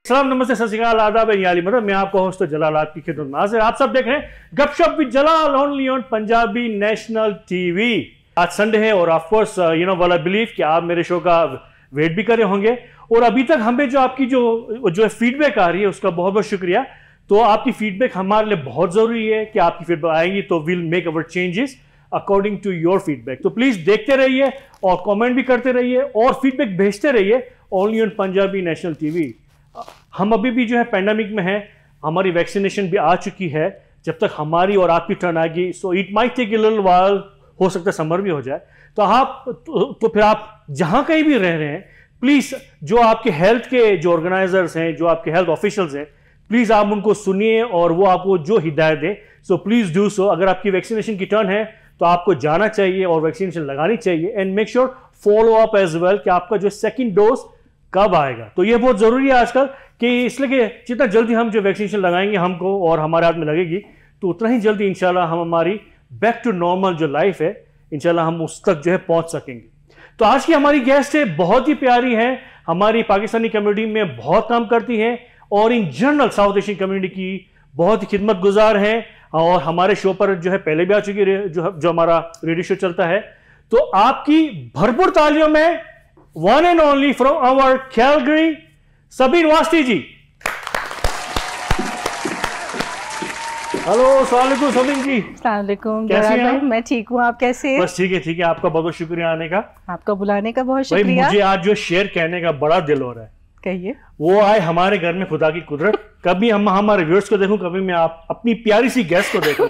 सलाम, नमस्ते, सत श्री अकाल, आदाब, याली मतलब मैं आपका होस्ट जलाल आपकी खिदमत में हाजिर। आप सब देख रहे हैं Gupshup with Jalal only on Punjabi national TV. आज संडे है और of course well I believe कि आप मेरे शो का वेट भी कर रहे होंगे और अभी तक हमें जो आपकी जो फीडबैक आ रही है उसका बहुत बहुत शुक्रिया। तो आपकी फीडबैक हमारे लिए बहुत जरूरी है कि आपकी फीडबैक आएंगी तो will make our changes according to your feedback. तो प्लीज देखते रहिए और कमेंट भी करते रहिए और फीडबैक भेजते रहिए only on Punjabi national TV. हम अभी भी जो है पैंडेमिक में है, हमारी वैक्सीनेशन भी आ चुकी है। जब तक हमारी और आपकी टर्न आएगी so it might take a little while, हो सकता है समर भी हो जाए। तो आप तो फिर आप जहां कहीं भी रह रहे हैं प्लीज जो आपके हेल्थ के जो ऑर्गेनाइजर्स हैं, जो आपके हेल्थ ऑफिशियल्स हैं, प्लीज आप उनको सुनिए और वो आपको जो हिदायत दें सो प्लीज डू सो। अगर आपकी वैक्सीनेशन की टर्न है तो आपको जाना चाहिए और वैक्सीनेशन लगानी चाहिए and make sure follow up as well कि आपका जो सेकंड डोज कब आएगा। तो ये बहुत जरूरी है आजकल कि इसलिए कि जितना जल्दी हम जो वैक्सीनेशन लगाएंगे हमको और हमारे हाथ में लगेगी तो उतना ही जल्दी इंशाल्लाह हम हमारी बैक टू नॉर्मल जो लाइफ है इंशाल्लाह हम उस तक जो है पहुंच सकेंगे। तो आज की हमारी गेस्ट है, बहुत ही प्यारी है, हमारी पाकिस्तानी कम्युनिटी में बहुत काम करती है और in general south Asian community की बहुत ही खिदमत गुजार है और हमारे शो पर जो है पहले भी आ चुकी है, जो हमारा रेडियो शो चलता है। तो आपकी भरपूर तालियों में one and only from our Calgary Sabeen Wasti ji. Hello, अस्सलाम वालेकुम सबीन जी। अस्सलाम वालेकुम। कैसी हैं आप? मैं ठीक हूँ, आप कैसे हैं? बस ठीक है ठीक है, आपका बहुत बहुत शुक्रिया आने का, आपका बुलाने का बहुत भाई। शुक्रिया। मुझे आज जो शेयर कहने का बड़ा दिल हो रहा है, कहिए। वो आए हमारे घर में खुदा की कुदरत। कभी हम हमारे व्यूअर्स को देखूं, कभी मैं आप अपनी प्यारी सी गेस्ट को देखूं।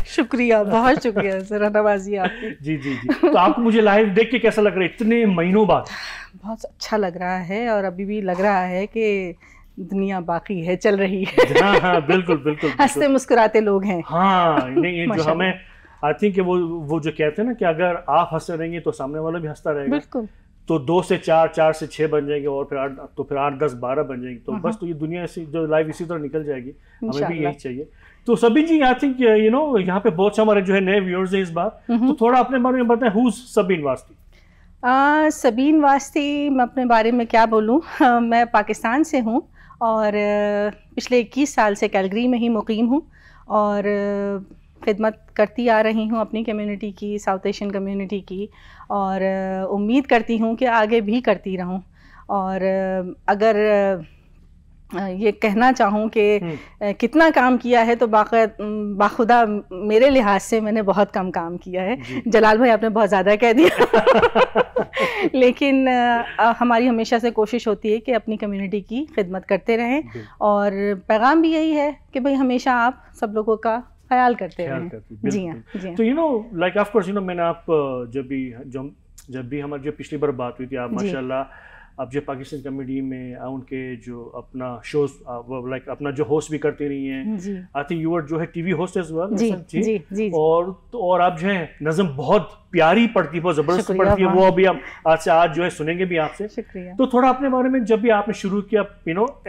शुक्रिया, बहुत शुक्रिया सर, नवाजी आपकी। जी जी जी। तो आपको मुझे लाइव देख के कैसा लग रहा है इतने महीनों बाद? बहुत अच्छा लग रहा है और अभी भी लग रहा है कि दुनिया बाकी है, चल रही है। हाँ हाँ, बिल्कुल बिल्कुल, हंसते मुस्कुराते लोग हैं। हाँ नहीं, ये जो हमें आई थिंक वो जो कहते हैं ना कि अगर आप हंसते रहेंगे तो सामने वाला भी हंसता रहेगा। बिल्कुल। तो 2 से 4, 4 से 6 बन जाएंगे और फिर 8, 10, 12 बन जाएंगे। तो बस तो ये दुनिया से जो लाइफ इसी तरह निकल जाएगी, हमें भी यही चाहिए। तो सभी जी आई थिंक यहाँ पे बहुत से हमारे जो है नए व्यूअर्स हैं इस बार, तो थोड़ा अपने बारे में बताएं, हु इज सबीन वास्ती? सबीन वास्ती, मैं अपने बारे में क्या बोलूँ। मैं पाकिस्तान से हूँ और पिछले 21 साल से कैलगरी में ही मुकीम हूँ और खिदमत करती आ रही हूँ अपनी कम्युनिटी की, साउथ एशियन कम्युनिटी की, और उम्मीद करती हूँ कि आगे भी करती रहूँ। और अगर ये कहना चाहूँ कि कितना काम किया है तो बाखुदा मेरे लिहाज से मैंने बहुत कम काम किया है। जलाल भाई आपने बहुत ज़्यादा कह दिया। लेकिन हमारी हमेशा से कोशिश होती है कि अपनी कम्युनिटी की खिदमत करते रहें और पैगाम भी यही है कि भाई हमेशा आप सब लोगों का ख्याल करते रहें। जी हाँ, जी हाँ। तो लाइक ऑफ कोर्स मैंने आप जब भी हमारी जो पिछली बार बात हुई थी, आप माशाल्लाह आप जो पाकिस्तान कम्युनिटी में उनके जो अपना शोज लाइक अपना जो होस्ट भी करती रही हैं। आई थिंक यू आर जो है टीवी होस्ट एज वेल। जी। और आप जो है नज़म बहुत प्यारी पढ़ती है, बहुत जबरदस्त पढ़ती है, वो अभी हम आज जो है सुनेंगे भी आपसे। शुक्रिया। तो थोड़ा अपने बारे में, जब भी आपने शुरू किया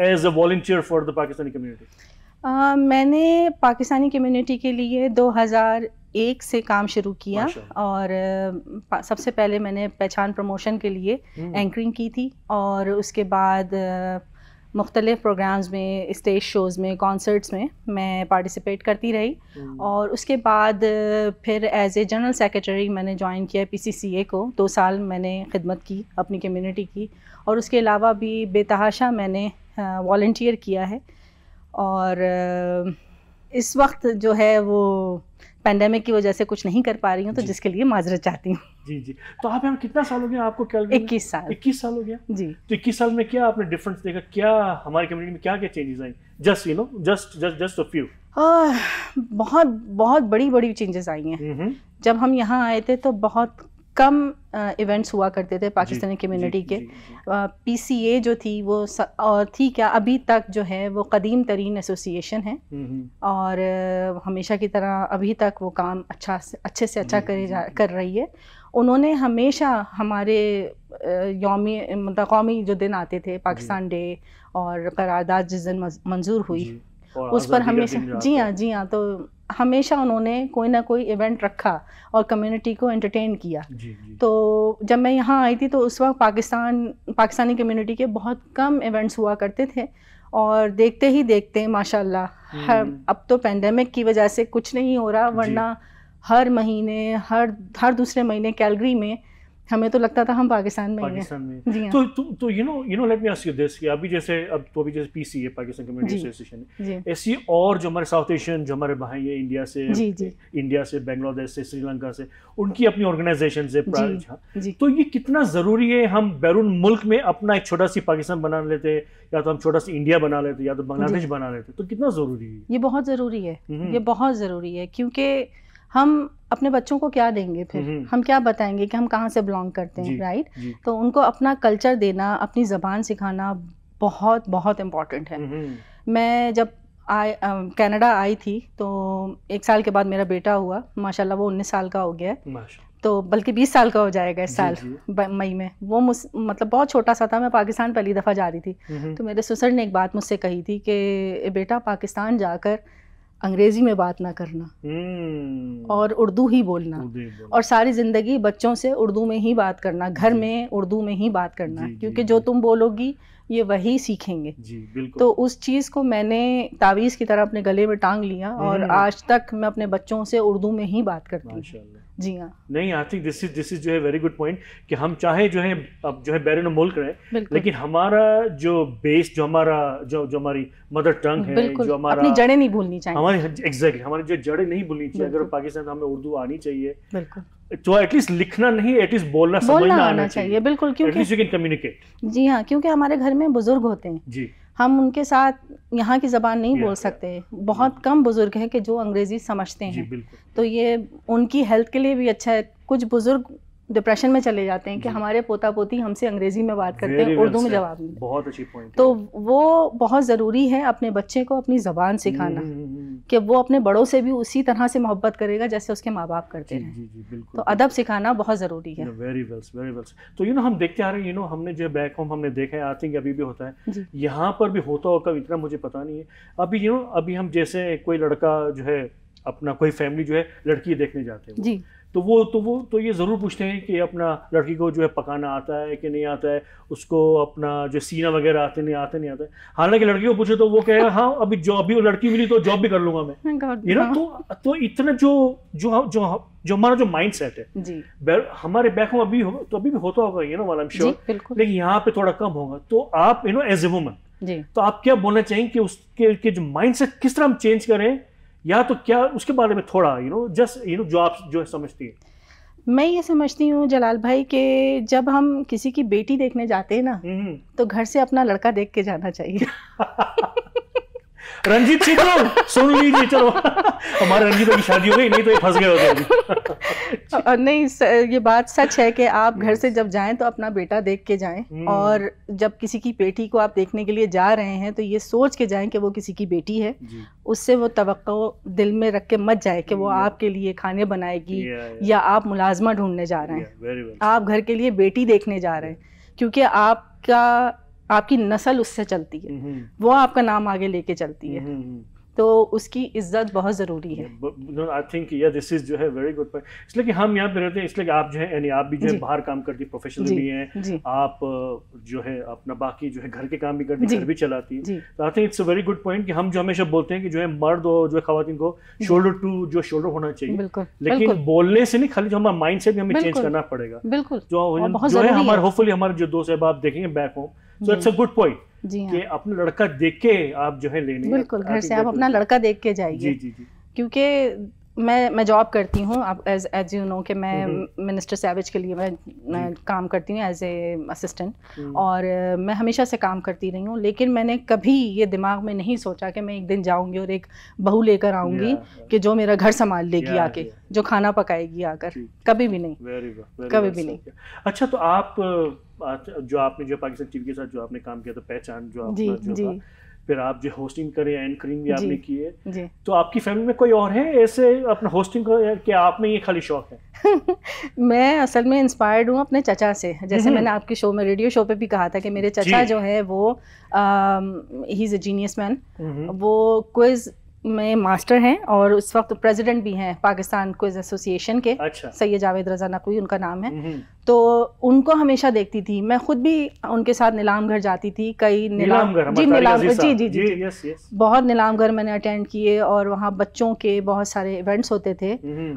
as a volunteer for the Pakistani community. मैंने पाकिस्तानी कम्युनिटी के लिए 2001 से काम शुरू किया और सबसे पहले मैंने पहचान प्रमोशन के लिए एंकरिंग की थी और उसके बाद मुख्तलिफ प्रोग्राम्स में, स्टेज शोज़ में, कॉन्सर्ट्स में मैं पार्टिसिपेट करती रही। और उसके बाद फिर एज ए जनरल सेक्रेटरी मैंने ज्वाइन किया PCCA को। 2 साल मैंने खिदमत की अपनी कम्युनिटी की और उसके अलावा भी बेतहाशा मैंने वॉलंटियर किया है। और इस वक्त जो है वो पेंडेमिक की वजह से कुछ नहीं कर पा रही हूँ, तो जिसके लिए माजरत चाहती हूँ। जी जी। तो आप यहाँ कितना साल हो गया आपको? 21 साल। 21 साल हो गया जी। तो 21 साल में क्या आपने डिफरेंस देखा? क्या हमारी कम्युनिटी में क्या क्या changes I? Just a few. बहुत बहुत बड़ी चेंजेस आई हैं। जब हम यहाँ आए थे तो बहुत कम इवेंट्स हुआ करते थे पाकिस्तानी कम्युनिटी के। PCA जो थी वो और थी क्या, अभी तक जो है वो कदीम तरीन एसोसिएशन है और हमेशा की तरह अभी तक वो काम अच्छे से अच्छा कर रही है। उन्होंने हमेशा हमारे मतलब कौमी जो दिन आते थे, पाकिस्तान डे और करारदाद जिस दिन मंजूर हुई उस पर हमेशा, जी हाँ, तो हमेशा उन्होंने कोई ना कोई इवेंट रखा और कम्युनिटी को एंटरटेन किया। तो जब मैं यहाँ आई थी तो उस वक्त पाकिस्तानी कम्युनिटी के बहुत कम इवेंट्स हुआ करते थे और देखते ही देखते माशाल्लाह अब तो पेंडेमिक की वजह से कुछ नहीं हो रहा, वरना हर महीने हर दूसरे महीने कैलगरी में हमें तो लगता था हम पाकिस्तान में ही हैं। जी हाँ। तो you know let me ask you this कि अभी जैसे जैसे पीसी है, पाकिस्तान कम्युनिटी एसोसिएशन है, ऐसी और जो हमारे साउथ एशियन जो हमारे भाई है इंडिया से, बांग्लादेश से, श्रीलंका से, उनकी अपनी ऑर्गेनाइजेशन है, तो ये कितना जरूरी है हम बैरून मुल्क में अपना एक छोटा सी पाकिस्तान बना लेते, या तो हम छोटा सा इंडिया बना लेते, या तो बांग्लादेश बना लेते, तो कितना जरूरी है? ये बहुत जरूरी है, ये बहुत जरूरी है, क्योंकि हम अपने बच्चों को क्या देंगे फिर, हम क्या बताएंगे कि हम कहाँ से बिलोंग करते हैं, राइट? तो उनको अपना कल्चर देना, अपनी ज़बान सिखाना बहुत बहुत इम्पॉर्टेंट है। मैं जब कनाडा आई थी तो 1 साल के बाद मेरा बेटा हुआ, माशाल्लाह वो 19 साल का हो गया है, तो बल्कि 20 साल का हो जाएगा इस साल मई में। वो मतलब बहुत छोटा सा था, मैं पाकिस्तान पहली दफ़ा जा रही थी, तो मेरे ससुर ने एक बात मुझसे कही थी कि बेटा पाकिस्तान जाकर अंग्रेजी में बात ना करना और उर्दू ही बोलना, और सारी ज़िंदगी बच्चों से उर्दू में ही बात करना, घर में उर्दू में ही बात करना, क्योंकि जो तुम बोलोगी ये वही सीखेंगे। तो उस चीज़ को मैंने तावीज़ की तरह अपने गले में टांग लिया, और आज तक मैं अपने बच्चों से उर्दू में ही बात करती हूँ। जी हाँ। नहीं, आई थिंक दिस इज जो है वेरी गुड पॉइंट कि हम चाहे जो है अब जो है बैरून मुल्क रहे, लेकिन हमारा जो बेस, जो हमारी मदर टंग है, जो हमारा अपनी जड़ें नहीं भूलनी चाहिए, हमारी जो जड़ें नहीं भूलनी चाहिए। अगर पाकिस्तान हमें उर्दू आनी चाहिए, तो एटलीस्ट लिखना नहीं, एटलीस्ट बोलना समझना आना चाहिए। बिल्कुल, क्योंकि यू कैन कम्युनिकेट। जी हाँ, क्योंकि हमारे घर में बुजुर्ग होते हैं जी, हम उनके साथ यहाँ की ज़बान नहीं बोल सकते। बहुत कम बुजुर्ग हैं कि जो अंग्रेज़ी समझते हैं, तो ये उनकी हेल्थ के लिए भी अच्छा है। कुछ बुजुर्ग डिप्रेशन में चले जाते हैं कि हमारे पोता पोती हमसे अंग्रेजी में बात करते हैं, उर्दू में जवाब नहीं। बहुत अच्छी पॉइंट। तो वो बहुत ज़रूरी है अपने बच्चे को अपनी ज़बान सिखाना, कि वो अपने बड़ों से भी उसी तरह से मोहब्बत करेगा जैसे उसके माँ बाप करते हैं। तो अदब सिखाना बहुत ज़रूरी है। Very well. तो हम देखते आ रहे हैं, हमने जो बैक होम हमने देखा है, आई थिंक अभी भी होता है, यहाँ पर भी होता होगा, इतना मुझे पता नहीं है। अभी हम जैसे कोई लड़का जो है अपना कोई फैमिली जो है लड़की देखने जाते हैं जी, तो ये ज़रूर पूछते हैं कि अपना लड़की को जो है पकाना आता है कि नहीं आता है, उसको अपना जो सीना वगैरह आते नहीं आता है। हालांकि लड़की को पूछे तो वो कहेगा हाँ अभी लड़की मिली तो जॉब भी कर लूंगा मैं। तो इतना जो हमारा जो माइंड सेट है जी, हमारे बैक होम अभी भी होता होगा वाला आई एम श्योर, लेकिन यहाँ पे थोड़ा कम होगा। तो आप एज ए वुमन तो आप क्या बोलना चाहेंगे कि उसके जो माइंड सेट किस तरह हम चेंज करें, या तो क्या उसके बारे में थोड़ा जस्ट जो आप जो समझती है? मैं ये समझती हूँ जलाल भाई कि जब हम किसी की बेटी देखने जाते हैं ना, तो घर से अपना लड़का देख के जाना चाहिए। रंजीत सिंह सुन लीजिए, चलो हमारे रंजीत की शादी हो गई, नहीं तो ये फंस गए होते। नहीं, ये बात सच है कि आप घर से जब जाएं तो अपना बेटा देख के जाएं, और जब किसी की बेटी को आप देखने के लिए जा रहे हैं तो ये सोच के जाएं कि वो किसी की बेटी है। उससे वो तवक्को दिल में रख के मत जाए कि वो आपके लिए खाने बनाएगी या आप मुलाजमा ढूंढने जा रहे हैं। आप घर के लिए बेटी देखने जा रहे हैं, क्योंकि आपकी नस्ल उससे चलती है, वो आपका नाम आगे लेके चलती है, तो उसकी इज्जत बहुत ज़रूरी है। आई थिंक दिस इज जो है वेरी गुड पॉइंट। इसलिए कि हम यहाँ पे रहते हैं, इसलिए कि आप जो है यानी आप भी जो है बाहर काम करती है, प्रोफेशनल भी हैं आप, जो है अपना बाकी जो है घर के काम भी करती है, घर भी चलाती है। तो I think it's a very good point कि हम जो हमेशा बोलते हैं कि जो है मर्द और जो है खवातीन को शोल्डर टू शोल्डर होना चाहिए, लेकिन बोलने से नहीं, खाली जो हमारा माइंड सेट हमें चेंज करना पड़ेगा। बिल्कुल, जो है हमारे होपफुली हमारे जो दोस्त साहब आप देखेंगे back home, so it's a good point कि अपना लड़का देख के आप जो है लेने, बिल्कुल घर से आप अपना लड़का देख के जाइए। जी। क्योंकि मैं जॉब करती हूँ, आप एज यू नो कि मैं मिनिस्टर सैविज के लिए मैं काम करती हूँ एज ए असिस्टेंट, और मैं हमेशा से काम करती रही हूँ, लेकिन मैंने कभी ये दिमाग में नहीं सोचा कि मैं एक दिन जाऊँगी और एक बहू लेकर आऊँगी कि जो मेरा घर संभाल लेगी आके, जो खाना पकाएगी आकर, कभी भी नहीं, कभी भी नहीं। अच्छा, तो आप जो आपने जो पाकिस्तान टीवी के साथ जो आपने काम किया था, पहचान जो आपका जो था, फिर आप जो होस्टिंग करें, एंकरिंग भी आपने की है, तो आपकी फैमिली में कोई और है ऐसे अपना होस्टिंग का, क्या आप में ये खाली शौक है? मैं असल में इंस्पायर्ड हूँ अपने चचा से। जैसे मैंने आपके शो में, रेडियो शो पे भी कहा था कि मेरे चचा जो है वो he is a genius man. वो क्विज में मास्टर हैं और उस वक्त प्रेसिडेंट भी हैं पाकिस्तान क्विज एसोसिएशन के। अच्छा। सैयद जावेद रजा नकवी उनका नाम है। तो उनको हमेशा देखती थी मैं, खुद भी उनके साथ नीलाम घर जाती थी। कई नीलाम जी बहुत नीलाम घर मैंने अटेंड किए और वहाँ बच्चों के बहुत सारे इवेंट्स होते थे,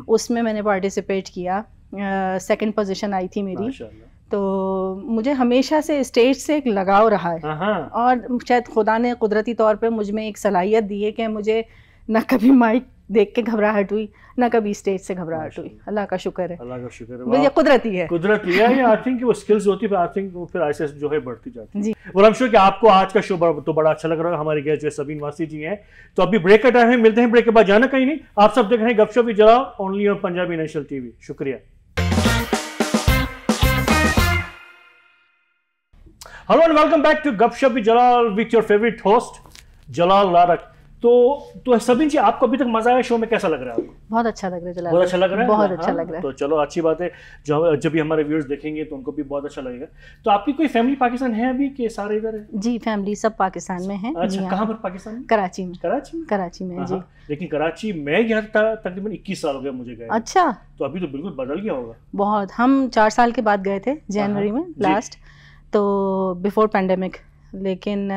उसमें मैंने पार्टिसिपेट किया। सेकंड पोजीशन आई थी मेरी। तो मुझे हमेशा से स्टेज से एक लगाव रहा है और शायद खुदा ने कुदरती तौर पे मुझ में एक सलाहियत दी है कि मुझे न कभी माइक देख के घबराहट हुई, न कभी स्टेज से घबराहट हुई। अल्लाह का शुक्र है, अल्लाह का शुक्र है। ये कुदरती है, कुदरती है। आई थिंक वो स्किल्स होती है, आई थिंक वो फिर ऐसे जो है बढ़ती जाती है जी। और हम श्योर कि आपको आज का शो तो बड़ा अच्छा लग रहा है। हमारे गेस्ट जो सबीन वासी जी हैं। तो अभी ब्रेक का टाइम है, मिलते हैं ब्रेक के बाद, जाना कहीं नहीं। आप सब देख रहे हैं Gupshup with Jalal only on Punjabi national TV. शुक्रिया। Hello and welcome back to Gupshup with Jalal with your favourite host Jalal Larak. तो सबीन जी, आपको अभी तक मजा आया शो में? कैसा लग रहा है आपको? बहुत अच्छा लग रहा है जलाल, बहुत अच्छा लग रहा है, बहुत अच्छा लग रहा है। तो चलो अच्छी बात है, जब भी हमारे व्यूअर्स देखेंगे तो उनको भी बहुत अच्छा लगेगा। तो आपकी कोई फैमिली पाकिस्तान है अभी के सारे इधर है? जी फैमिली सब पाकिस्तान में है। अच्छा, कहाँ पर पाकिस्तान में? कराची में। कराची में जी। लेकिन कराची मैं गया था तकरीबन 21 साल हो गया मुझे गए। अच्छा, तो अभी तो बिल्कुल बदल गया होगा बहुत। हम 4 साल के बाद गए थे जनवरी में लास्ट, तो बिफोर पैंडेमिक। लेकिन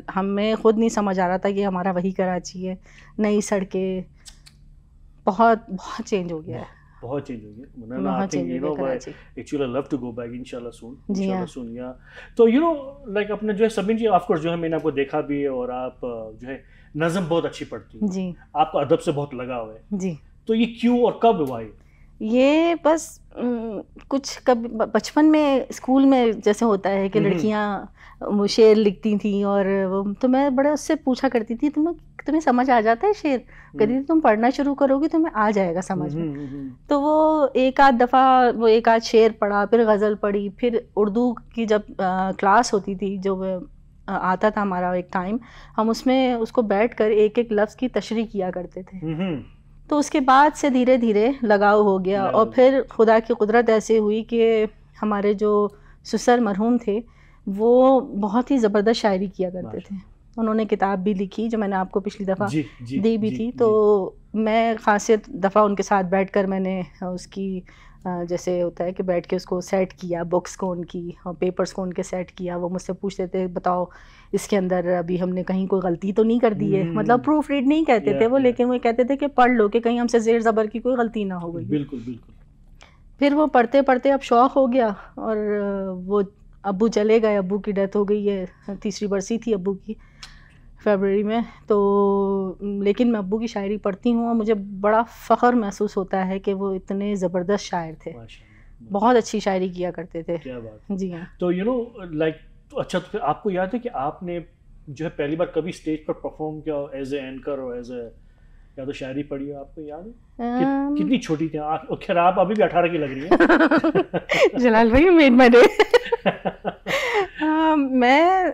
हमें खुद नहीं समझ आ रहा था कि हमारा वही कराची है। नई सड़कें, बहुत बहुत चेंज हो गया है, बहुत चेंज हो गया। Actually love to go back इंशाल्लाह सून या। तो लाइक अपने जो है सबीन जी, ऑफ कोर्स जो है मैंने आपको देखा भी है और आप जो है नज़म बहुत अच्छी पढ़ती हैं जी, आपको अदब से बहुत लगाव है जी। तो ये क्यों और कब हुआ ये? बस कुछ कभी बचपन में स्कूल में जैसे होता है कि लड़कियां वो शेर लिखती थी और वो, तो मैं बड़ा उससे पूछा करती थी, तुम्हें समझ आ जाता है शेर? कहती थी तुम पढ़ना शुरू करोगी तुम्हें आ जाएगा समझ में। तो वो एक आध दफ़ा वो एक आध शेर पढ़ा, फिर गज़ल पढ़ी, फिर उर्दू की जब क्लास होती थी, जो आता था हमारा एक टाइम, हम उसमें उसको बैठ कर एक एक लफ्ज़ की तशरीह किया करते थे। तो उसके बाद से धीरे धीरे लगाव हो गया और फिर खुदा की कुदरत ऐसे हुई कि हमारे जो सुसर मरहूम थे वो बहुत ही ज़बरदस्त शायरी किया करते थे। उन्होंने किताब भी लिखी जो मैंने आपको पिछली दफ़ा दी भी थी। तो मैं खासियत दफ़ा उनके साथ बैठकर मैंने उसकी जैसे होता है कि बैठ के उसको सेट किया, बुक्स को उनकी और पेपर्स को उनके सेट किया। वो मुझसे पूछते थे बताओ इसके अंदर अभी हमने कहीं कोई गलती तो नहीं कर दी है, मतलब प्रूफ रीड नहीं कहते थे वो, लेकिन वो कहते थे कि पढ़ लो कि कहीं हमसे ज़ेर ज़बर की कोई गलती ना हो गई। बिल्कुल बिल्कुल। फिर वो पढ़ते पढ़ते अब शौक़ हो गया और वो अब्बू चले गए, अब्बू की डेथ हो गई है, 3री बरसी थी अब्बू की फरवरी में। तो लेकिन मैं अब्बू की शायरी पढ़ती हूँ और मुझे बड़ा फ़ख्र महसूस होता है कि वो इतने ज़बरदस्त शायर थे, बहुत अच्छी शायरी किया करते थे। क्या बात। जी हाँ। तो लाइक अच्छा, तो फिर आपको याद है कि आपने जो है पहली बार कभी स्टेज पर परफॉर्म किया एज ए एंकर और एज ए, या तो शायरी पढ़ी है, आपको याद है? कितनी छोटी थी आप? खैर आप अभी भी 18 की लग रही है। जलाल भाई मेड माय डे। मैं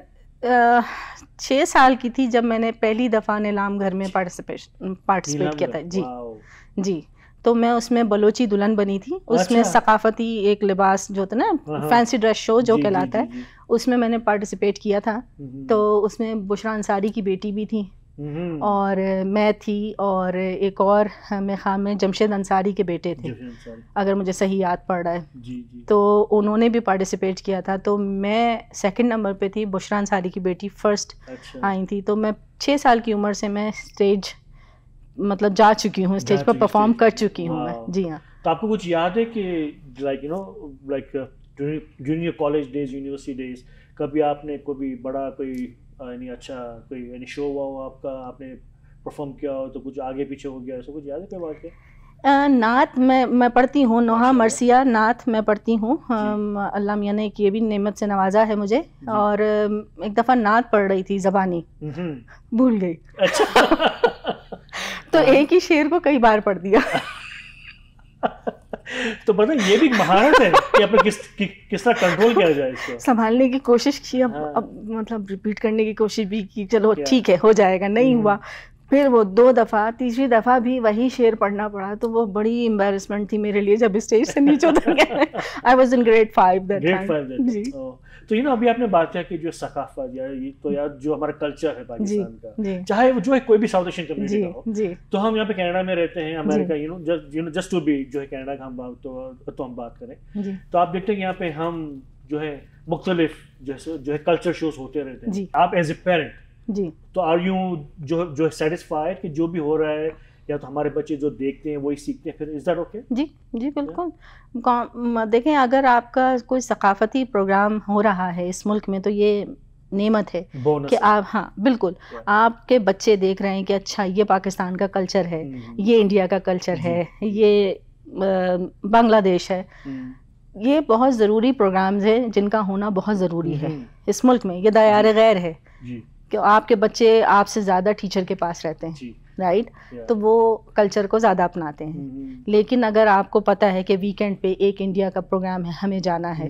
6 साल की थी जब मैंने पहली दफ़ा नीलाम घर में पार्टिसिपेट किया था जी जी। तो मैं उसमें बलोची दुल्हन बनी थी। उसमें सकाफती एक लिबास जो होता है ना, फैंसी ड्रेस शो जो कहलाता है, उसमें मैंने पार्टिसिपेट किया था। तो उसमें बुशरा अंसारी की बेटी भी थी और मैं थी और एक और मेरे ख्याल में जमशेद अंसारी के बेटे थे, अगर मुझे सही याद पड़ रहा है। तो उन्होंने भी पार्टिसिपेट किया था। तो मैं 2nd नंबर पे थी, बुशरा अंसारी की बेटी 1st आई थी। तो मैं 6 साल की उम्र से मैं स्टेज मतलब जा चुकी हूँ, स्टेज पर परफॉर्म कर चुकी हूँ मैं। जी हाँ। तो आपको कुछ याद है कि like junior college days, university days, कभी आपने कोई बड़ा कोई अच्छा कोई शो हुआ हो आपका, आपने परफॉर्म किया हो तो कुछ आगे पीछे हो गया, ऐसा कुछ याद है कोई बात क्या? नात मैं पढ़ती हूँ, नोहा मरसिया नात मैं पढ़ती हूँ। अल्लाह मियाँ ने ये भी नेमत से नवाजा है मुझे। और एक दफ़ा नात पढ़ रही थी, ज़बानी भूल गई। अच्छा। तो एक ही शेर को कई बार पढ़ दिया। तो पता ये भी महारत है कि अपने किस तरह कंट्रोल किया जाए इसको। संभालने की कोशिश की, अब मतलब रिपीट करने की कोशिश भी की, चलो ठीक है हो जाएगा, नहीं हुआ फिर वो 2 दफ़ा, तीसरी दफ़ा भी वही शेर पढ़ना पड़ा, तो वो बड़ी एम्बैरेसमेंट थी मेरे लिए जब स्टेज से नीचे उतर गया। I was in grade 5 that time. जी। तो अभी आपने बात किया कि जो सकाफत या ये तो यार जो हमारा कल्चर है पाकिस्तान का, चाहे वो जो है कोई भी साउथ एशियन कम्युनिटी का हो, तो हम यहाँ पे कनाडा में रहते हैं, अमेरिका, जस्ट टू बी जो है कनाडा का हम बात करें, तो आप देखते हैं कि यहाँ पे हम जो है मुख्तलिफ जो है कल्चर शोज होते रहते हैं। आप एज ए पेरेंट जी, तो आर यू जो सेटिस्फाइड कि जो भी हो रहा है या तो हमारे बच्चे जो देखते हैं वही सीखते हैं, फिर इज दैट ओके? जी जी बिल्कुल। देखें, अगर आपका कोई सकाफती प्रोग्राम हो रहा है इस मुल्क में, तो ये नेमत है कि आप, हाँ बिल्कुल, आपके बच्चे देख रहे हैं कि अच्छा ये पाकिस्तान का कल्चर है, ये इंडिया का कल्चर है, ये बांग्लादेश है। ये बहुत ज़रूरी प्रोग्राम्स हैं जिनका होना बहुत ज़रूरी है इस मुल्क में। ये दायरे गैर है कि आपके बच्चे आपसे ज़्यादा टीचर के पास रहते हैं, राइट? तो वो कल्चर को ज़्यादा अपनाते हैं। लेकिन अगर आपको पता है कि वीकेंड पे एक इंडिया का प्रोग्राम है, हमें जाना है,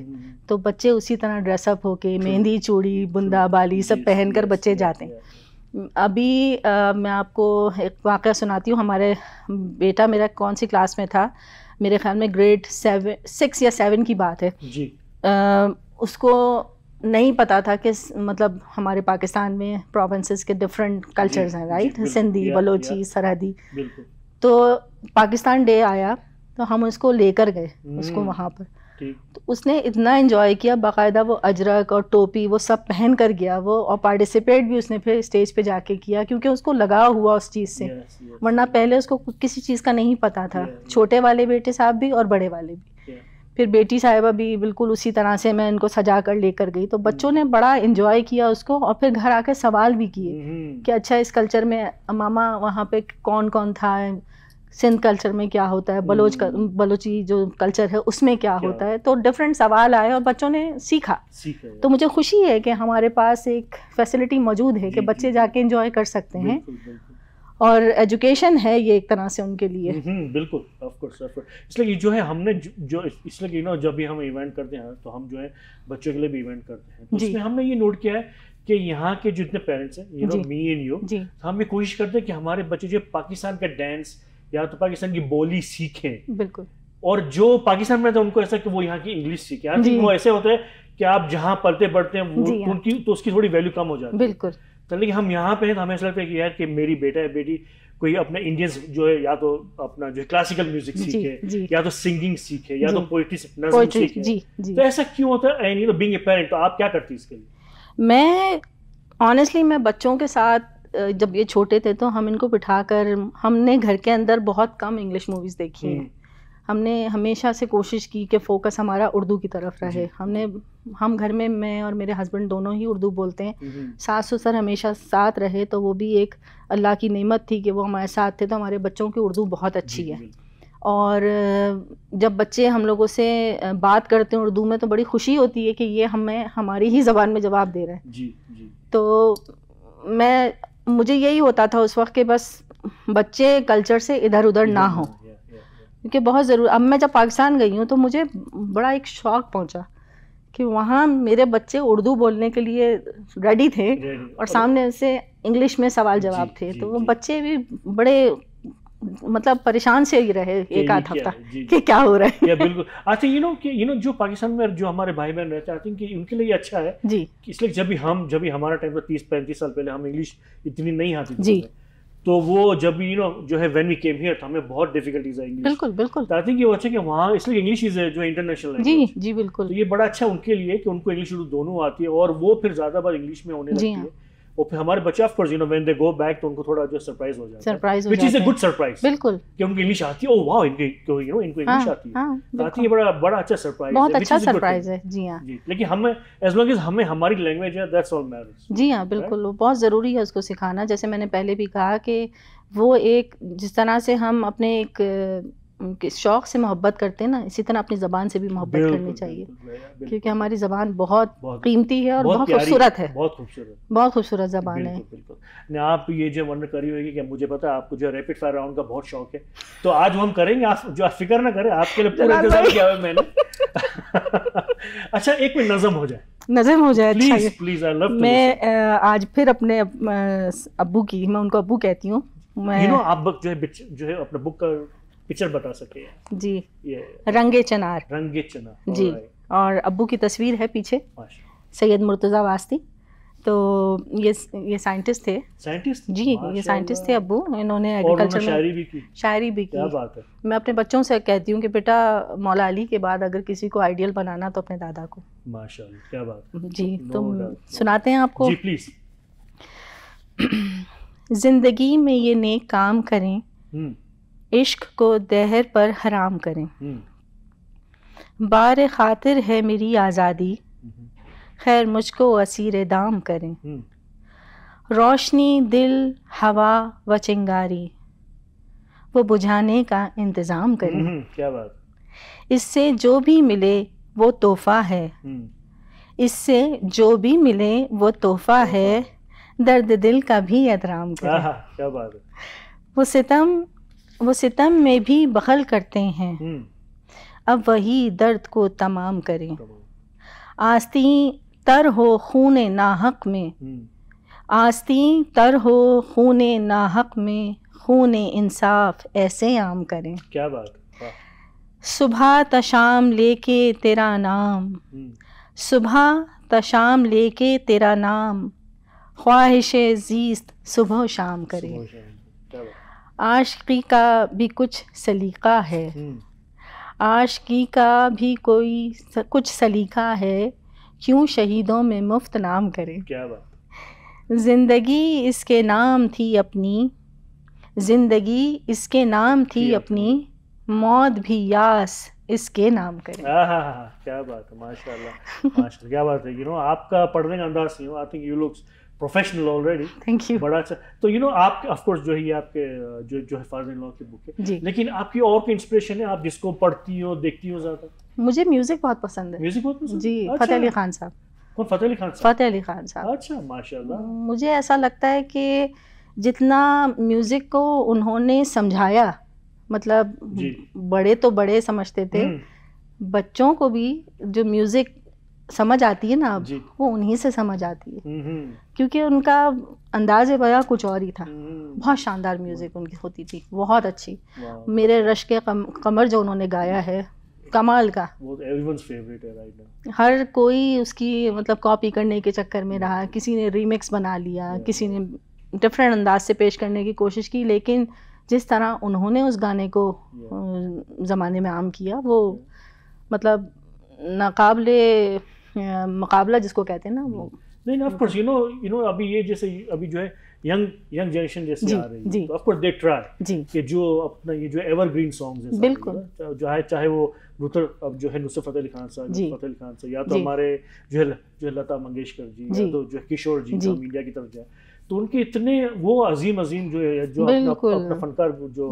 तो बच्चे उसी तरह ड्रेसअप होके मेहंदी, चूड़ी, बुंदा, बाली सब पहनकर बच्चे जाते हैं। अभी मैं आपको एक वाक़या सुनाती हूँ। हमारे बेटा मेरा कौन सी क्लास में था, मेरे ख्याल में ग्रेड 6 या 7 की बात है जी। उसको नहीं पता था कि मतलब हमारे पाकिस्तान में प्रोविंसेस के डिफरेंट कल्चर्स हैं, राइट? सिंधी, बलोची, सरहदी। तो पाकिस्तान डे आया तो हम उसको लेकर गए उसको वहाँ पर, तो उसने इतना एंजॉय किया, बाकायदा वो अजरक और टोपी वो सब पहन कर गया वो, और पार्टिसिपेट भी उसने फिर स्टेज पे जाके किया, क्योंकि उसको लगाव हुआ उस चीज़ से। वरना पहले उसको किसी चीज़ का नहीं पता था। छोटे वाले बेटे साहब भी और बड़े वाले भी। फिर बेटी साहिबा भी बिल्कुल उसी तरह से मैं इनको सजा कर लेकर गई, तो बच्चों ने बड़ा एंजॉय किया उसको, और फिर घर आकर सवाल भी किए कि अच्छा इस कल्चर में मामा वहाँ पे कौन कौन था, सिंध कल्चर में क्या होता है, बलोची जो कल्चर है उसमें क्या होता है। तो डिफरेंट सवाल आए और बच्चों ने सीखा। तो मुझे खुशी है कि हमारे पास एक फैसिलिटी मौजूद है कि बच्चे जाके एंजॉय कर सकते हैं, और एजुकेशन है ये एक तरह से उनके लिए। बिल्कुल, ऑफ कोर्स। इसलिए जो है हमने जो इसलिए जब भी हम इवेंट करते हैं तो हम जो है बच्चों के लिए भी इवेंट करते हैं, तो इसमें हमने ये नोट किया है कि यहाँ के जितने पेरेंट्स हैं, मी एंड यू, हम ये कोशिश करते हैं कि हमारे बच्चे जो पाकिस्तान का डांस या तो पाकिस्तान की बोली सीखें। बिल्कुल। और जो पाकिस्तान में तो उनको ऐसा कि वो यहाँ की इंग्लिश सीखें। आई थिंक वो ऐसे होता है कि आप जहाँ पलते बढ़ते हैं उनकी तो उसकी थोड़ी वैल्यू कम हो जाती है। बिल्कुल। तो लेकिन हम यहाँ पे हैं तो हमें ऐसा लगता है कि यार कि मेरी बेटा है बेटी कोई अपना इंडियंस जो है या तो अपना जो क्लासिकल म्यूजिक सीखे, या तो सिंगिंग सीखे, या तो पोइट्री नज़म सीखे। तो ऐसा क्यों होता है? एंड बीइंग ए पेरेंट, तो आप क्या करती है इसके लिए? मैं ऑनेस्टली मैं बच्चों के साथ जब ये छोटे थे तो हम इनको बिठाकर, हमने घर के अंदर बहुत कम इंग्लिश मूवीज़ देखी हैं। हमने हमेशा से कोशिश की कि फोकस हमारा उर्दू की तरफ रहे। हम घर में, मैं और मेरे हस्बैंड दोनों ही उर्दू बोलते हैं। सास ससुर हमेशा साथ रहे, तो वो भी एक अल्लाह की नेमत थी कि वो हमारे साथ थे, तो हमारे बच्चों की उर्दू बहुत अच्छी है। और जब बच्चे हम लोगों से बात करते हैं उर्दू में तो बड़ी खुशी होती है कि ये हमें हमारी ही ज़बान में जवाब दे रहे हैं। जी। तो मुझे यही होता था उस वक्त कि बस बच्चे कल्चर से इधर उधर ना हो, क्योंकि बहुत ज़रूर। अब मैं जब पाकिस्तान गई हूँ तो मुझे बड़ा एक शौक़ पहुँचा कि वहाँ मेरे बच्चे उर्दू बोलने के लिए रेडी थे और सामने से इंग्लिश में सवाल जवाब थे। तो वो बच्चे भी बड़े मतलब परेशान से ही रहे एक आध हफ्ता कि क्या हो रहा है। बिल्कुल। आई थिंक यू नो जो पाकिस्तान में जो हमारे भाई बहन रहते हैं, आई थिंक कि उनके लिए अच्छा है जी। इसलिए जब भी हमारा टाइम था 30-35 साल पहले, हम इंग्लिश इतनी नहीं आती थी जी। तो वो जब भी जो है व्हेन वी केम हियर तो हमें बहुत डिफिकल्टीज आई इंग्लिश। बिल्कुल बिल्कुल। आई थिंक ये अच्छा कि वहाँ इसलिए इंग्लिश इज जो इंटरनेशनल है। जी जी बिल्कुल। तो ये बड़ा अच्छा उनके लिए कि उनको इंग्लिश उर्दू दोनों आती है, और वो फिर ज्यादा बार इंग्लिश में होने लगती है। और फिर हमारे बच्चे of course when they go back तो उनको थोड़ा जो सरप्राइज हो जाता है, which is a good surprise. बिल्कुल, कि उनको इंग्लिश आती है। ओह वाओ, इनको इंग्लिश आती है। आती है, बड़ा अच्छा सरप्राइज, बहुत अच्छा सरप्राइज है। जी हां जी। लेकिन हमें एज लॉन्ग एज हमें हमारी लैंग्वेज है, दैट्स ऑल मैटर्स। जी हां बिल्कुल, वो बहुत ज़रूरी है उसको सिखाना। जैसे मैंने पहले भी कहा कि वो एक जिस तरह से हम अपने एक शौक़ से मोहब्बत करते हैं ना, इसी तरह अपनी ज़बान से भी मोहब्बत करनी चाहिए, क्योंकि हमारी ज़बान बहुत कीमती है और बहुत खूबसूरत है। बहुत खूबसूरत ज़बान है। बिल्कुल। आप ये जो वंडर करी होगी कि मुझे पता है आपको जो रैपिड फायर राउंड का बहुत शौक है, तो आज हम करेंगे। आप फिक्र ना करें, आपके लिए पूरा इंतजाम किया हुआ है मैंने। अच्छा, एक कोई नज़म हो जाए नजर में हो जाए। अच्छा प्लीज प्लीज, आई लव। मैं आज फिर अपने अब्बू की, मैं उनको अब्बू कहती हूँ, मैं आप जो है अपना बुक का पिक्चर बता सके जी। ये रंगे चनार, रंगे चना जी। और अब्बू की तस्वीर है पीछे, माशाल्लाह। सैयद मुर्तज़ा वास्ती। तो ये साइंटिस्ट थे। साइंटिस्ट जी, ये साइंटिस्ट थे अब्बू। इन्होंने और एग्रीकल्चर में शायरी भी की। शायरी भी की। क्या बात है। मैं अपने बच्चों से कहती हूँ कि बेटा मौला अली के बाद अगर किसी को आइडियल बनाना तो अपने दादा को। माशाल्लाह, क्या बात है। जी, तो सुनाते हैं आपको। जी प्लीज। जिंदगी में ये नेक काम करें, इश्क को दहर पर हराम करें, बार खातिर है मेरी आज़ादी, खैर मुझको असीर दाम करें, रोशनी दिल हवा व चिंगारी वो बुझाने का इंतज़ाम करें। क्या बात। इससे जो भी मिले वो तोहफा है, इससे जो भी मिले वो तोहफा है, दर्द दिल का भी एहतराम करें। क्या बात है। वो सितम में भी बखल करते हैं, अब वही दर्द को तमाम करें। आस्ती तर हो खूने नाहक में, आस्ती तर हो खूने नाहक में, खूने इंसाफ ऐसे आम करें। क्या बात। सुबह तशाम लेके तेरा नाम, सुबह तशाम लेके तेरा नाम, ख्वाहिशे ज़ीस्त सुबह शाम करें। आशिकी का भी कुछ सलीका है, आशिकी का भी कोई कुछ सलीका है, क्यों शहीदों में मुफ्त नाम करें। क्या बात। जिंदगी इसके नाम थी अपनी, जिंदगी इसके नाम थी अपनी, मौत भी यास इसके नाम करें। क्या बात है। माशाल्लाह माशाल्लाह, क्या बात है। आपका पढ़ने का अंदाज नहीं हो, I think you look professional already. Thank you. बड़ा अच्छा। तो आप ऑफ कोर्स जो है ये आपके जो है फादर इन लॉ की बुक है, लेकिन आपकी और कोई इंस्पिरेशन है, आप जिसको पढ़ती हो देखती हो ज्यादा? मुझे म्यूजिक बहुत पसंद है। म्यूजिक बहुत पसंद जी। अच्छा। फतेह अली खान साहब। कौन? फतेह अली खान साहब। फतेह अली खान साहब। अच्छा, माशाल्लाह। मुझे ऐसा लगता है कि जितना म्यूजिक को उन्होंने समझाया, मतलब बड़े तो बड़े समझते थे, बच्चों को भी जो म्यूजिक समझ आती है ना अब, वो उन्हीं से समझ आती है, क्योंकि उनका अंदाज़े बयां कुछ और ही था। बहुत शानदार म्यूजिक उनकी होती थी, बहुत अच्छी। मेरे रश के कमर जो उन्होंने गाया है, कमाल का, एवरीवन्स फेवरेट है राइट नाउ। हर कोई उसकी मतलब कॉपी करने के चक्कर में रहा, किसी ने रीमिक्स बना लिया, किसी ने डिफरेंट अंदाज से पेश करने की कोशिश की, लेकिन जिस तरह उन्होंने उस गाने को ज़माने में आम किया, वो मतलब नाकाबिले मुकाबला जिसको कहते हैं ना वो। नहीं, ऑफ कोर्स अभी ये जैसे अभी जो है यंग जनरेशन जैसे आ रही है, तो ऑफ कोर्स दे ट्राई कि जो अपना ये जो एवरग्रीन सॉन्ग्स हैं, बिल्कुल, जो है चाहे वो अब जो है नुसरत फतेह अली खान साहब, फतेह अली खान साहब, या तो हमारे जो है लता मंगेशकर जी, या तो जो है किशोर जी जो मीडिया की तरफ जाए, तो उनके इतने वो अजीम जो है जो अपना फनकार जो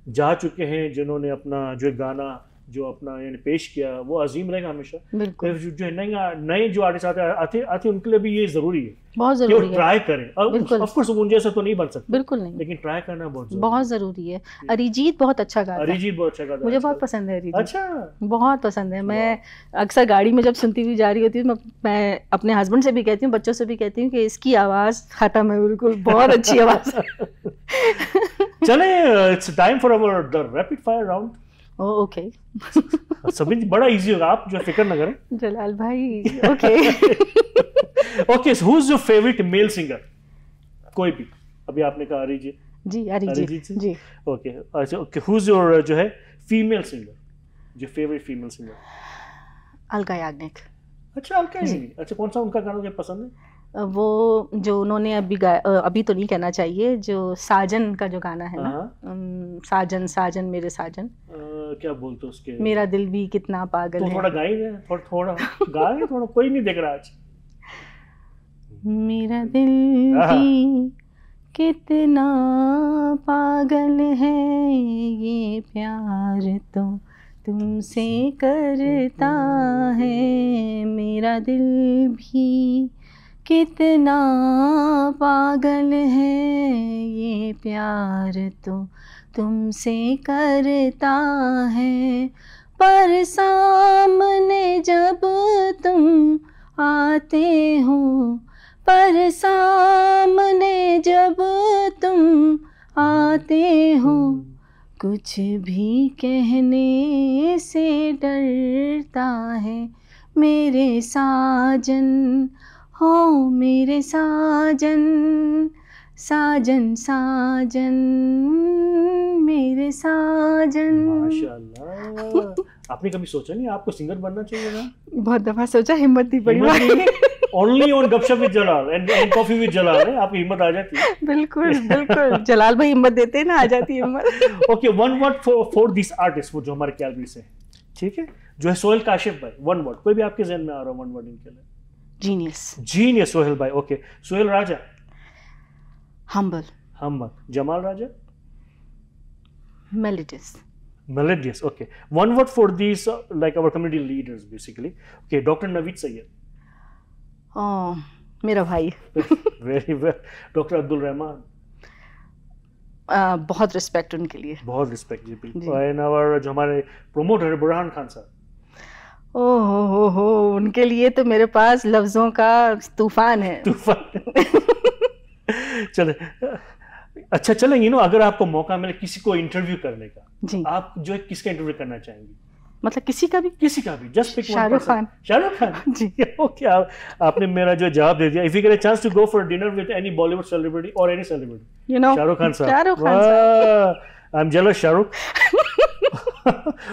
जा चुके हैं, जिन्होंने अपना जो गाना जो अपना यानी पेश किया, वो अजीम रहेगा हमेशा। बिल्कुल। जो है नए जो आर्टिस्ट आते उनके लिए भी ये जरूरी है, बहुत जरूरी है, ट्राई करें। ऑफ कोर्स उन जैसा तो नहीं बन सकते, बिल्कुल नहीं, लेकिन ट्राई करना बहुत जरूरी है। अरिजीत बहुत अच्छा गाता है, अरिजीत बहुत अच्छा गाता है, मुझे बहुत पसंद है अरिजीत। अच्छा, बहुत पसंद है। मैं अक्सर गाड़ी में जब सुनती हुई जा रही होती हूँ, मैं अपने हस्बैंड से भी कहती हूँ, बच्चों से भी कहती हूँ कि इसकी आवाज़ खत्म है, बिल्कुल बहुत अच्छी आवाज़। चले, it's time for our the rapid fire round. Okay. सभी बड़ा इजी होगा, आप जो फिक्र ना करें जलाल भाई। Okay. Okay, who is your favourite male singer? कोई भी। अभी आपने कहा अरिजीत जी, अरिजीत जी। ओके, अच्छा, ओके, हु इज योर जो है फीमेल सिंगर, जो favourite female singer? Alka Yagnik. अच्छा, अलका याग्निक। अच्छा, कौन सा उनका गाना क्या पसंद है? वो जो उन्होंने अभी तो नहीं कहना चाहिए, जो साजन का जो गाना है ना, साजन साजन मेरे साजन, क्या बोलते उसके, मेरा दिल भी कितना पागल है। थोड़ा गाएंगे, थोड़ा गाएंगे, थोड़ा कोई नहीं देख रहा आज। मेरा दिल भी कितना पागल है, ये प्यार तो तुमसे करता है, मेरा दिल भी कितना पागल है, ये प्यार तो तुमसे करता है, पर सामने जब तुम आ आते हो, पर सामने जब तुम आते हो, कुछ भी कहने से डरता है मेरे साजन, हो मेरे साजन, साजन साजन मेरे साजन। माशाल्लाह। आपने कभी सोचा नहीं आपको सिंगर बनना चाहिए ना? बहुत दफा सोचा, हिम्मत नहीं पड़ी। Only on Gupshup with Jalal and coffee with Jalal है, आपकी हिम्मत आ जाती है। बिल्कुल बिल्कुल, जलाल भाई हिम्मत देते हैं ना, आ जाती है हिम्मत। Okay, one word for this artist, वो जो हमारे कैलगरी से, ठीक है, जो है सोहेल काशिफ भाई, वन वर्ड, कोई भी आपके जहन में आ रहा हो वन वर्ड इनके लिए? जीनियस। जीनियस सोहेल भाई, okay. Sohail Raja? Humble. Humble. Jamal Raja? Melodious. Melodious, okay. One word for these, like our community leaders, basically. Okay, Dr. Naveed Sayyed. Oh, मेरा भाई। Very well. Dr. Abdul Rahman. बहुत respect उनके लिए। बहुत respect जी, बिल्कुल। And our जो हमारे promoter है बुरहान खान साहब। ओह हो, उनके लिए तो मेरे पास लफ्जों का तूफान है। तूफान। चले, अच्छा चलें, अगर आपको मौका मिले किसी को इंटरव्यू करने का, जी, आप जो है किसका इंटरव्यू करना चाहेंगी? मतलब किसी का भी? किसी का भी, just pick one. Shahrukh Khan. Shahrukh Khan ji. Okay, आपने मेरा जो जवाब दे दिया। If you get a chance to go for dinner with any Bollywood celebrity और any celebrity, Shahrukh Khan sahab. Shahrukh Khan sahab. I am jealous Shahrukh.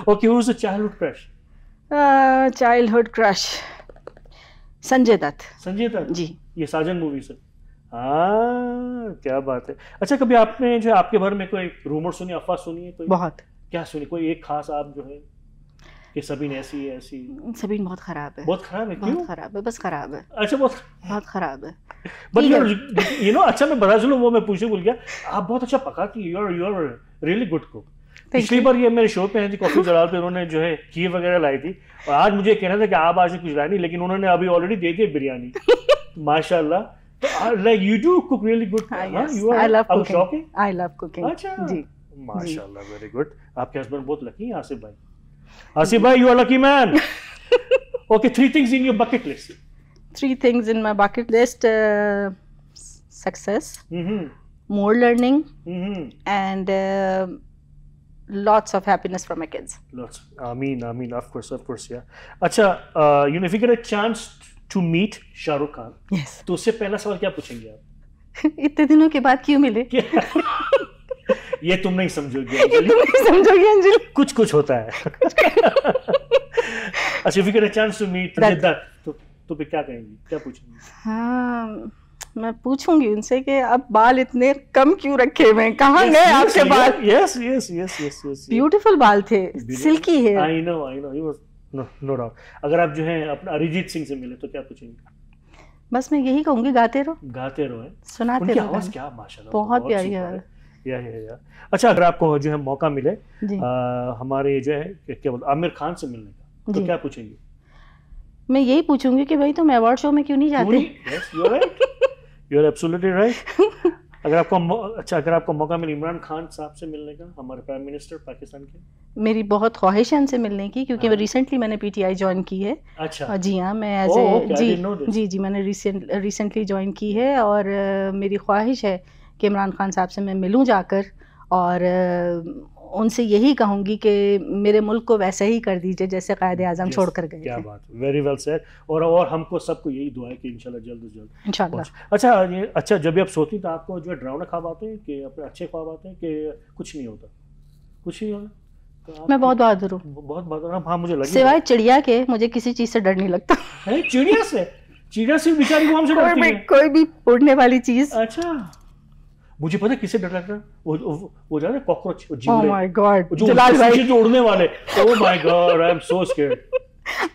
Okay, who is a childhood crush? Childhood crush Sanjay Dutt. Sanjay Dutt ji, ये साजन मूवी से। हाँ, क्या बात है। अच्छा, कभी आपने जो आपके बारे में कोई रूमर सुनी, अफवाह सुनी है कोई? बहुत। क्या सुनी? कोई एक खास आप जो है कि सबीन ऐसी है ऐसी? सबीन बहुत खराब है। बहुत खराब है? क्यों? बहुत खराब है, बस खराब है। अच्छा, बहुत खराब है। बट अच्छा, मैं बता चलूं, वो मैं पूछने भूल गया, आप बहुत अच्छा पकाती है। You are really good cook. पिछली बार ये मेरे शो पे आई थी कॉफी जलाल पे, उन्होंने जो है खीर वगैरह लाई थी, और आज मुझे कहना था कि आप आज कुछ लाई नहीं, लेकिन उन्होंने अभी ऑलरेडी दे दी बिरयानी। माशाल्लाह। तो like you do cook really good. I love cooking. I love cooking. अच्छा जी, माशाल्लाह, वेरी गुड। आपके हस्बैंड बहुत लकी हैं, आसिफ भाई। आसिफ भाई, you are lucky man. Okay, 3 things in your bucket list. 3 things in my bucket list: success, more learning, and lots of happiness for my kids. Lots. Ameen. Of course, yeah. अच्छा, if you get a chance to meet Shahrukh Khan, yes, तो उससे पहला सवाल क्या पूछेंगे आप? इतने दिनों के बाद क्यों मिले? ये तुम नहीं समझोगी अंजलि। कुछ होता है। अच्छा, if you get a chance to meet तो फिर क्या कहेंगी, क्या पूछेंगी? हाँ, मैं पूछूंगी उनसे कि अब बाल इतने कम क्यों रखे हुए हैं, कहाँ गए आपके बाल? यस। ब्यूटीफुल बाल थे, silky hair. I know, he was no doubt. अगर आप जो है अपना अरिजीत सिंह से मिले तो क्या पूछेंगे? बस मैं यही कहूंगी, गाते रहो है, सुनाते रहो। रहो। आवाज क्या माशाल्लाह, बहुत प्यारी है। या अच्छा, अगर आपको जो है मौका मिले हमारे जो है क्या बोलते आमिर खान से मिलने का, तो क्या पूछेंगे? मैं यही पूछूंगी कि भाई तुम अवार्ड शो में क्यों नहीं जाते? Yes, you are right, you are absolutely right. अगर आपको मौका मिले इमरान खान साहब से मिलने का, हमारे प्राइम मिनिस्टर पाकिस्तान के, मेरी बहुत ख्वाहिश है उनसे मिलने की, क्योंकि रिसेंटली मैंने पीटीआई ज्वाइन की है। अच्छा। जी हाँ, मैं जी मैंने रिसेंटली ज्वाइन की है, और मेरी ख्वाहिश है कि इमरान खान साहब से मैं मिलूं जाकर, और उनसे यही कहूंगी कि मेरे मुल्क को वैसे ही कर दीजिए जैसे कायदे आज़म छोड़ कर गए। क्या बात, वेरी वेल सेड। और हमको सबको यही दुआ है कि इंशाल्लाह जल्द से जल्द इंशाल्लाह। अच्छा, जब भी आप सोती तो आपको जो है डरावना ख्वाब आते हैं कि अपने अच्छे ख्वाब आते हैं कि कुछ नहीं होता? कुछ नहीं होता। तो मैं बहुत बहादुर हूँ, बहुत बहादुर। हाँ, मुझे लगा सिवाय चिड़िया के मुझे किसी चीज से डर नहीं लगता। चिड़िया से बेचारी को हमसे डरती है? कोई भी उड़ने वाली चीज। अच्छा, मुझे पता है किससे डर लगता है, वो जाने cockroach, oh my God, Jalal भाई जो उड़ने वाले। Oh my God, I am so scared.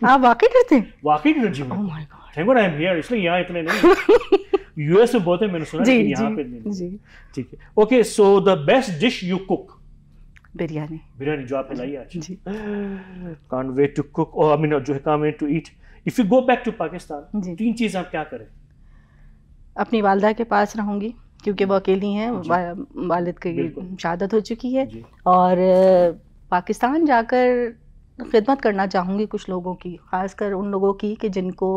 आप वाकई डरते हैं? वाकई डर जी। Oh my God, thank God I am here. इसलिए यहाँ इतने नहीं, यूएस में बहुत है, मैंने सुना, लेकिन यहाँ पे नहीं। ठीक है, okay. So the best dish you cook? Biryani जो आपने लाई आज। कांट वेट टू कुक, और आई मीन जो है can't wait to eat. If you go back to Pakistan, 3 चीज आप क्या करें? अपनी वालिदा के पास रहूंगी, क्योंकि वो अकेली हैं, वालिद की शहादत हो चुकी है, और पाकिस्तान जाकर खिदमत करना चाहूँगी कुछ लोगों की, ख़ासकर उन लोगों की कि जिनको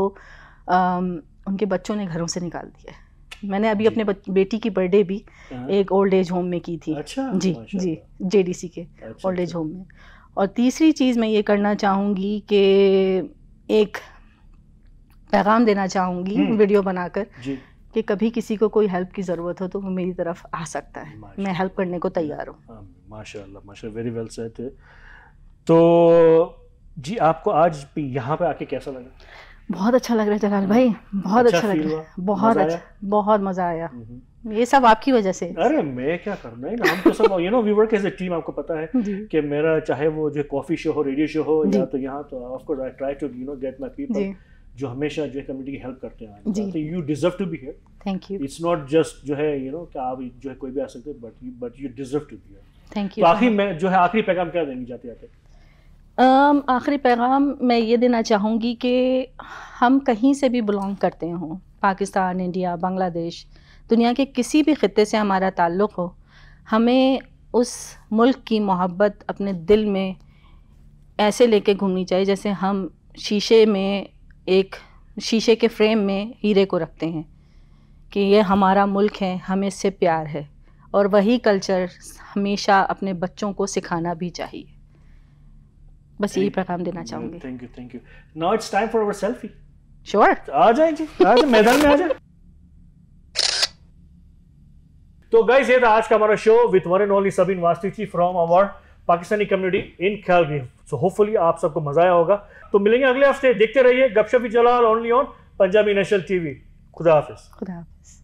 उनके बच्चों ने घरों से निकाल दिया है। मैंने अभी अपने बेटी की बर्थडे भी एक ओल्ड एज होम में की थी। अच्छा, जी जी, JDC के ओल्ड एज अच्छा। होम में। और तीसरी चीज़ मैं ये करना चाहूँगी कि एक पैगाम देना चाहूँगी वीडियो बनाकर जी। कि कभी किसी को कोई हेल्प की ज़रूरत हो तो वो मेरी तरफ आ सकता है, मैं हेल्प करने को तैयार हूँ। माशाल्लाह माशाल्लाह, वेरी वेल सेड। तो जी, आपको आज यहाँ पे आके कैसा लगा? बहुत अच्छा लग रहा है जलाल भाई, बहुत अच्छा लग रहा है, बहुत अच्छा, बहुत मज़ा आया। ये सब आपकी वजह से। अरे मैं क्या करना है ना, हम तो सब we work as a team. आपको पता है कि मेरा चाहे वो जो कॉफी शो हो, रेडियो शो हो, या तो यहाँ तो of course I try to get my people जो हमेशा जो है कम्युनिटी की हेल्प करते हैं। तो you deserve to be here. Thank you. It's not just जो है कि आप जो है कोई भी आ सकते हैं, but you deserve to be here. Thank you. तो आखिरी में जो है आखिरी पैगाम क्या देना चाहते हैं? आखिरी पैगाम मैं ये देना चाहूँगी कि हम कहीं से भी बिलोंग करते हों, पाकिस्तान, इंडिया, बांग्लादेश, दुनिया के किसी भी ख़ित्ते से हमारा ताल्लुक़ हो, हमें उस मुल्क की मोहब्बत अपने दिल में ऐसे लेके घूमनी चाहिए जैसे हम एक शीशे के फ्रेम में हीरे को रखते हैं कि ये हमारा मुल्क है, हमें इससे प्यार है। और वही कल्चर हमेशा अपने बच्चों को सिखाना भी चाहिए। बस यही पैगाम देना चाहूँगी। Thank you, thank you. Now it's time for our selfie. Sure, आ जाए जी, आ जाए मैदान में आ जाए। तो गाइस, ये था आज का हमारा show with one and only Sabeen Vastichi from our Pakistani community in Calgary. So hopefully आप सबको मजा आया होगा। तो मिलेंगे अगले हफ्ते। देखते रहिए गपशप with Jalal only on Punjabi national TV. खुदा हाफिज। खुदा हाफिज।